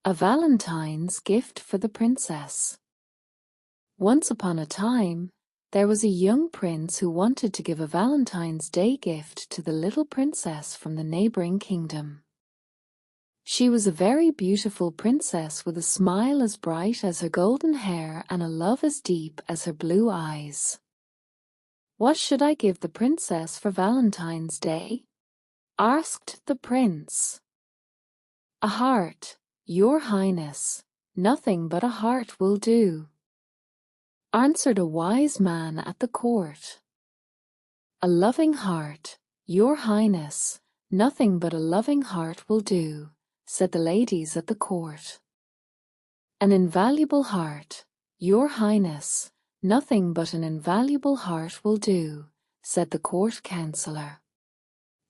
A Valentine's gift for the princess. Once upon a time, there was a young prince who wanted to give a Valentine's Day gift to the little princess from the neighboring kingdom. She was a very beautiful princess with a smile as bright as her golden hair and a love as deep as her blue eyes. "What should I give the princess for Valentine's Day?" asked the prince. "A heart, Your Highness. Nothing but a heart will do," answered a wise man at the court. "A loving heart, Your Highness. Nothing but a loving heart will do," said the ladies at the court. "An invaluable heart, Your Highness. Nothing but an invaluable heart will do," said the court councillor.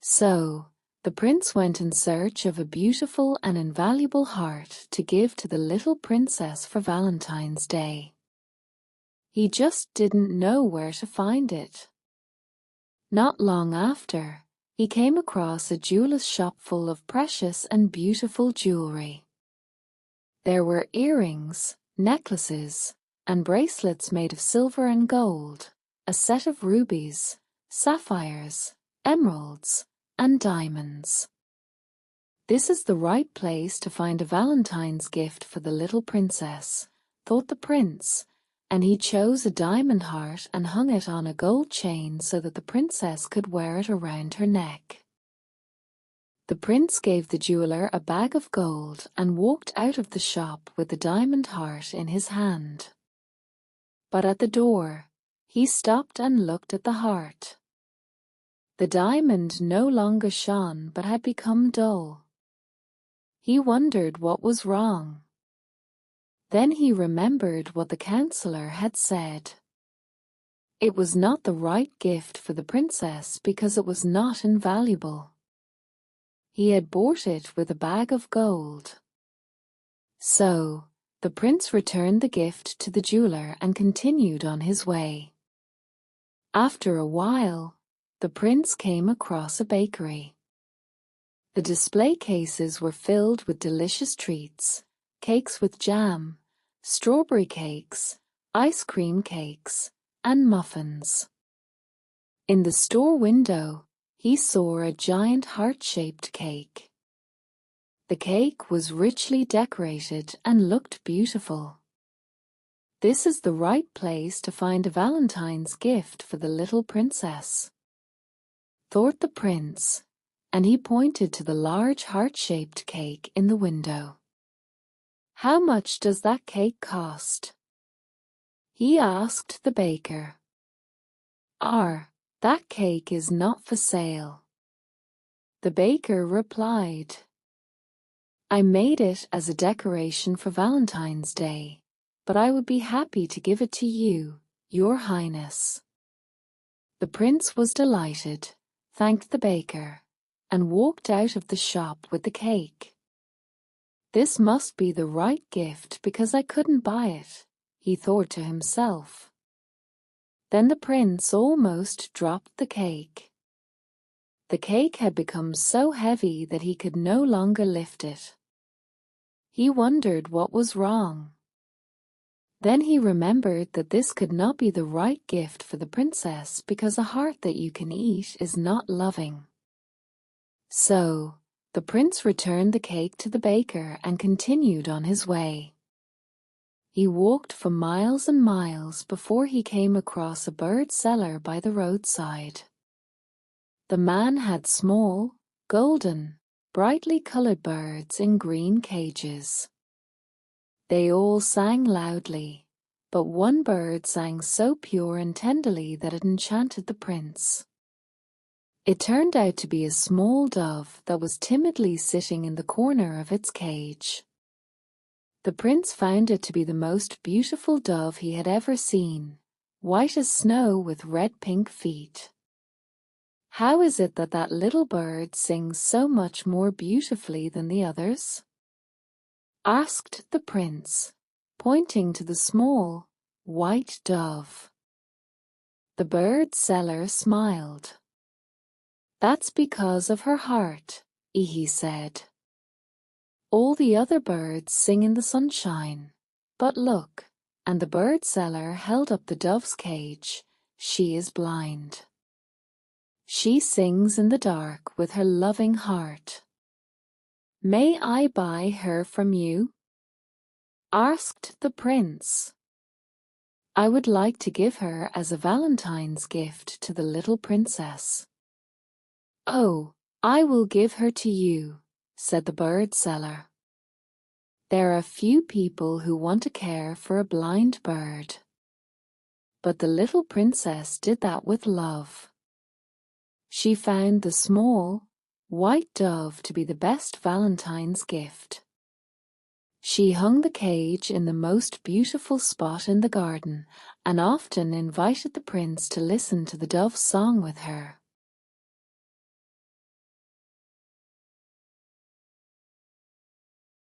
So, the prince went in search of a beautiful and invaluable heart to give to the little princess for Valentine's Day. He just didn't know where to find it. Not long after, he came across a jeweller's shop full of precious and beautiful jewelry. There were earrings, necklaces, and bracelets made of silver and gold, a set of rubies, sapphires, emeralds, and diamonds. "This is the right place to find a Valentine's gift for the little princess," thought the prince, and he chose a diamond heart and hung it on a gold chain so that the princess could wear it around her neck. The prince gave the jeweler a bag of gold and walked out of the shop with the diamond heart in his hand. But at the door, he stopped and looked at the heart. The diamond no longer shone but had become dull. He wondered what was wrong. Then he remembered what the councillor had said. It was not the right gift for the princess because it was not invaluable. He had bought it with a bag of gold. So, the prince returned the gift to the jeweler and continued on his way. After a while, the prince came across a bakery. The display cases were filled with delicious treats, cakes with jam, strawberry cakes, ice cream cakes, and muffins. In the store window, he saw a giant heart-shaped cake. The cake was richly decorated and looked beautiful. "This is the right place to find a Valentine's gift for the little princess," thought the prince, and he pointed to the large heart-shaped cake in the window. "How much does that cake cost?" he asked the baker. That cake is not for sale," the baker replied. "I made it as a decoration for Valentine's Day, but I would be happy to give it to you, Your Highness." The prince was delighted, thanked the baker, and walked out of the shop with the cake. "This must be the right gift because I couldn't buy it," he thought to himself. Then the prince almost dropped the cake. The cake had become so heavy that he could no longer lift it. He wondered what was wrong. Then he remembered that this could not be the right gift for the princess because a heart that you can eat is not loving. So, the prince returned the cake to the baker and continued on his way. He walked for miles and miles before he came across a bird seller by the roadside. The man had small, golden, brightly colored birds in green cages. They all sang loudly, but one bird sang so pure and tenderly that it enchanted the prince. It turned out to be a small dove that was timidly sitting in the corner of its cage. The prince found it to be the most beautiful dove he had ever seen, white as snow with red-pink feet. "How is it that that little bird sings so much more beautifully than the others?" asked the prince, pointing to the small, white dove. The bird seller smiled. "That's because of her heart," he said. All the other birds sing in the sunshine. But look, and the bird seller held up the dove's cage. She is blind. She sings in the dark with her loving heart. May I buy her from you? Asked the prince. I would like to give her as a Valentine's gift to the little princess. Oh, I will give her to you, said the bird seller. There are few people who want to care for a blind bird. But the little princess did that with love. She found the small, white dove to be the best Valentine's gift. She hung the cage in the most beautiful spot in the garden and often invited the prince to listen to the dove's song with her.